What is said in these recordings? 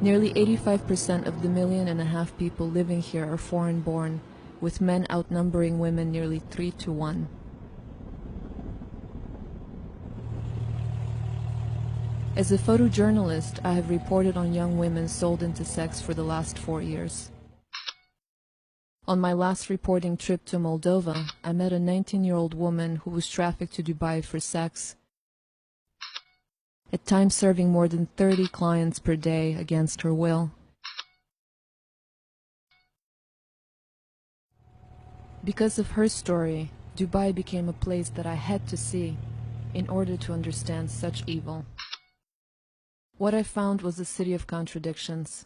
Nearly 85% of the 1.5 million people living here are foreign-born, with men outnumbering women nearly 3 to 1. As a photojournalist, I have reported on young women sold into sex for the last 4 years. On my last reporting trip to Moldova, I met a 19-year-old woman who was trafficked to Dubai for sex, at times serving more than 30 clients per day against her will. Because of her story, Dubai became a place that I had to see in order to understand such evil. What I found was a city of contradictions.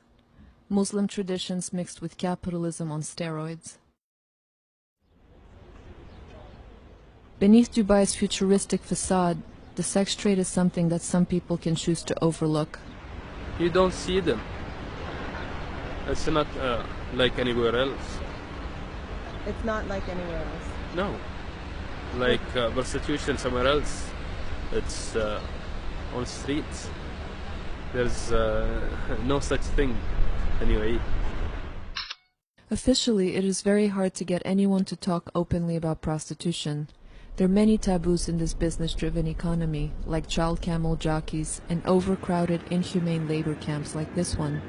Muslim traditions mixed with capitalism on steroids. Beneath Dubai's futuristic facade, the sex trade is something that some people can choose to overlook. You don't see them. It's not like anywhere else. It's not like anywhere else? No. Like prostitution somewhere else. It's on streets. There's no such thing in UAE. Officially, it is very hard to get anyone to talk openly about prostitution. There are many taboos in this business-driven economy, like child camel jockeys and overcrowded, inhumane labor camps like this one.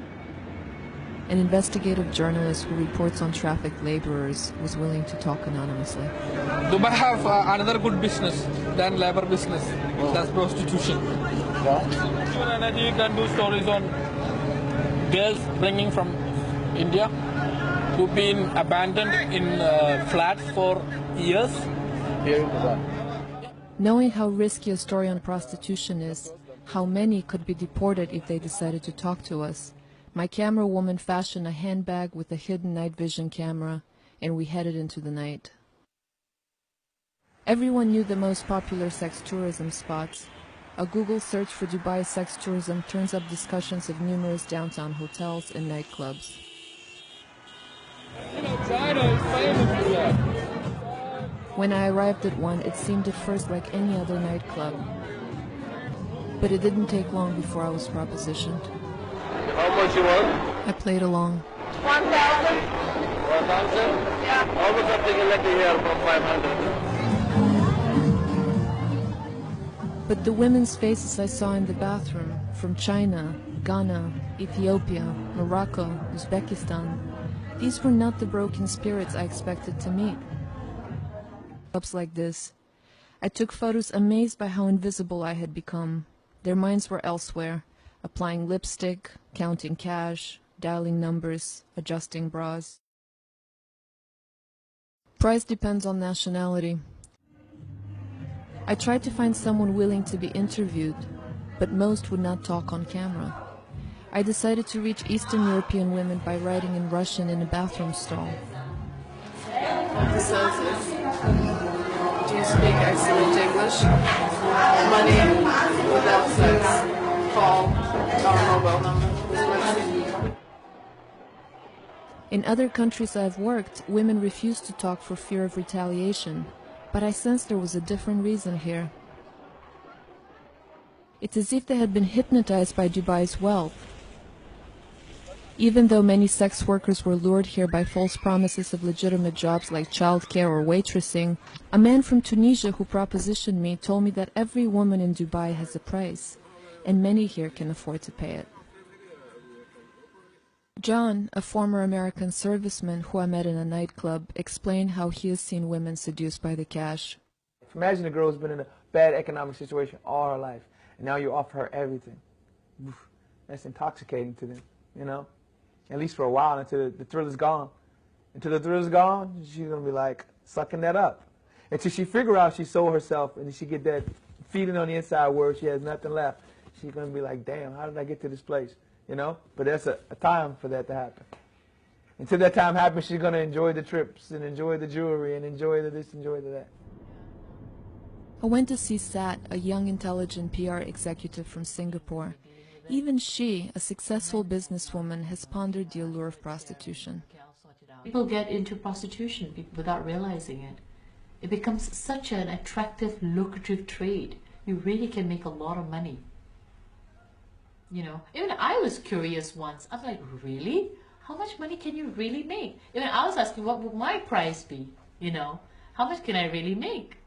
An investigative journalist who reports on trafficked laborers was willing to talk anonymously. Dubai have another good business than labor business. That's prostitution. And you can do stories on girls bringing from India who've been abandoned in flats for years. Knowing how risky a story on prostitution is, how many could be deported if they decided to talk to us, my camera woman fashioned a handbag with a hidden night vision camera, and we headed into the night. Everyone knew the most popular sex tourism spots. A Google search for Dubai sex tourism turns up discussions of numerous downtown hotels and nightclubs. When I arrived at one, it seemed at first like any other nightclub. But it didn't take long before I was propositioned. How much you want? I played along. 1,000? 1,000? Yeah. How much I'm taking lucky here for 500? But the women's faces I saw in the bathroom, from China, Ghana, Ethiopia, Morocco, Uzbekistan, these were not the broken spirits I expected to meet. Clubs like this, I took photos amazed by how invisible I had become. Their minds were elsewhere, applying lipstick, counting cash, dialing numbers, adjusting bras. Price depends on nationality. I tried to find someone willing to be interviewed, but most would not talk on camera. I decided to reach Eastern European women by writing in Russian in a bathroom stall. It says this. Do you speak excellent English? Money without sex. Call our mobile number. In other countries I've worked, women refused to talk for fear of retaliation, but I sensed there was a different reason here. It's as if they had been hypnotized by Dubai's wealth. Even though many sex workers were lured here by false promises of legitimate jobs like childcare or waitressing, a man from Tunisia who propositioned me told me that every woman in Dubai has a price, and many here can afford to pay it. John, a former American serviceman who I met in a nightclub, explained how he has seen women seduced by the cash. Imagine a girl who's been in a bad economic situation all her life, and now you offer her everything. That's intoxicating to them, you know? At least for a while, until the thrill is gone. Until the thrill is gone, she's going to be like sucking that up. Until she figure out she sold herself and she get that feeling on the inside where she has nothing left. She's going to be like, damn, how did I get to this place? You know? But there's a time for that to happen. Until that time happens, she's going to enjoy the trips and enjoy the jewelry and enjoy the this, enjoy the that. I went to see Sat, a young, intelligent PR executive from Singapore. Even she, a successful businesswoman, has pondered the allure of prostitution. People get into prostitution without realizing it. It becomes such an attractive, lucrative trade. You really can make a lot of money. You know, even I was curious once. I was like, really? How much money can you really make? Even I was asking, what would my price be? You know, how much can I really make?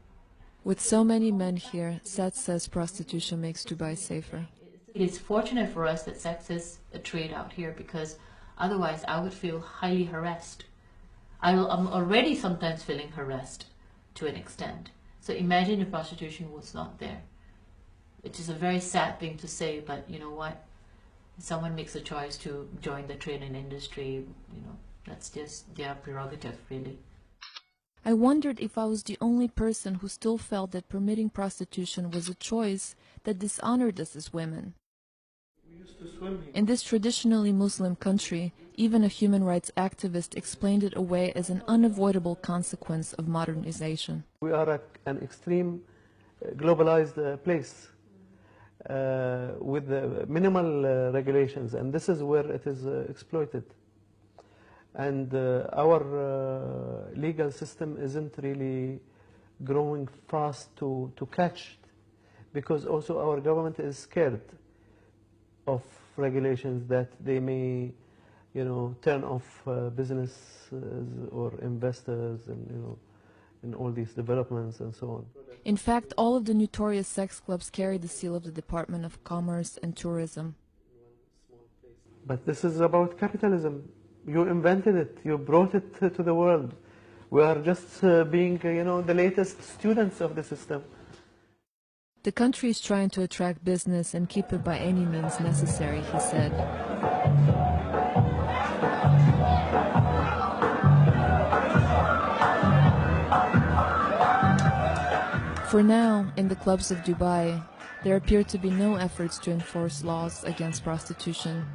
With so many men here, Seth says prostitution makes Dubai safer. It's fortunate for us that sex is a trade out here, because otherwise I would feel highly harassed. I'm already sometimes feeling harassed to an extent. So imagine if prostitution was not there. Which is a very sad thing to say, but you know what? If someone makes a choice to join the trade and industry, you know, that's just their prerogative, really. I wondered if I was the only person who still felt that permitting prostitution was a choice that dishonored us as women. In this traditionally Muslim country, even a human rights activist explained it away as an unavoidable consequence of modernization. We are at an extreme globalized place with minimal regulations, and this is where it is exploited. And our legal system isn't really growing fast to catch it, because also our government is scared of regulations that they may, you know, turn off businesses or investors, and you know, in all these developments and so on. In fact, all of the notorious sex clubs carry the seal of the Department of Commerce and Tourism. But this is about capitalism. You invented it. You brought it to the world. We are just being, you know, the latest students of the system. The country is trying to attract business and keep it by any means necessary, he said. For now, in the clubs of Dubai, there appear to be no efforts to enforce laws against prostitution.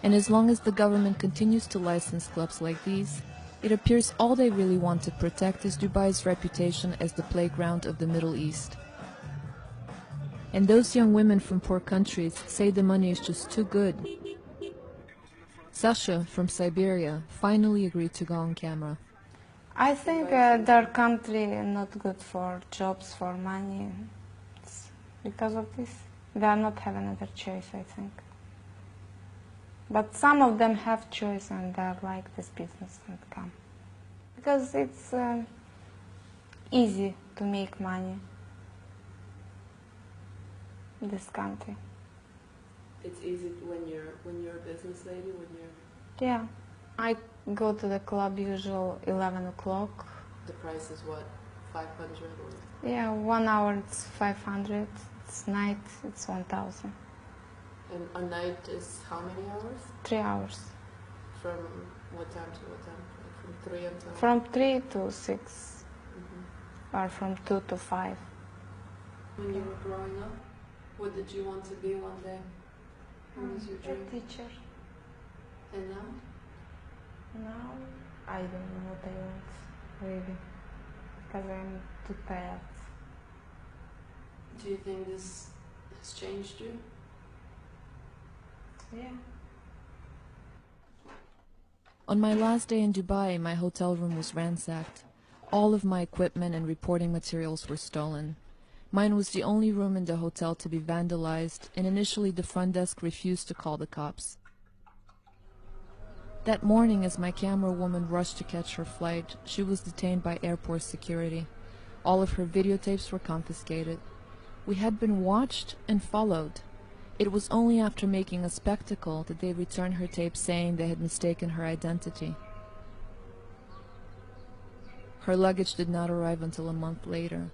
And as long as the government continues to license clubs like these, it appears all they really want to protect is Dubai's reputation as the playground of the Middle East. And those young women from poor countries say the money is just too good. Sasha, from Siberia, finally agreed to go on camera. I think their country not good for jobs, for money. It's because of this. They are not having another choice, I think. But some of them have choice and they like this business and come. Because it's easy to make money in this country. It's easy when you're a business lady, when you're... Yeah. I go to the club usually 11 o'clock. The price is what, 500 or... Yeah, 1 hour it's 500. It's night, it's 1,000. And a night is how many hours? 3 hours. From what time to what time? Like from 3 until... From 3 to 6. Or from 2 to 5. When you were growing up, what did you want to be one day? What was your dream? A teacher. And now? Now, I don't know what I want, really. Because I'm too tired. Do you think this has changed you? Yeah. On my last day in Dubai, my hotel room was ransacked. All of my equipment and reporting materials were stolen. Mine was the only room in the hotel to be vandalized, and initially the front desk refused to call the cops. That morning, as my camera woman rushed to catch her flight, she was detained by airport security. All of her videotapes were confiscated. We had been watched and followed. It was only after making a spectacle that they returned her tape saying they had mistaken her identity. Her luggage did not arrive until a month later.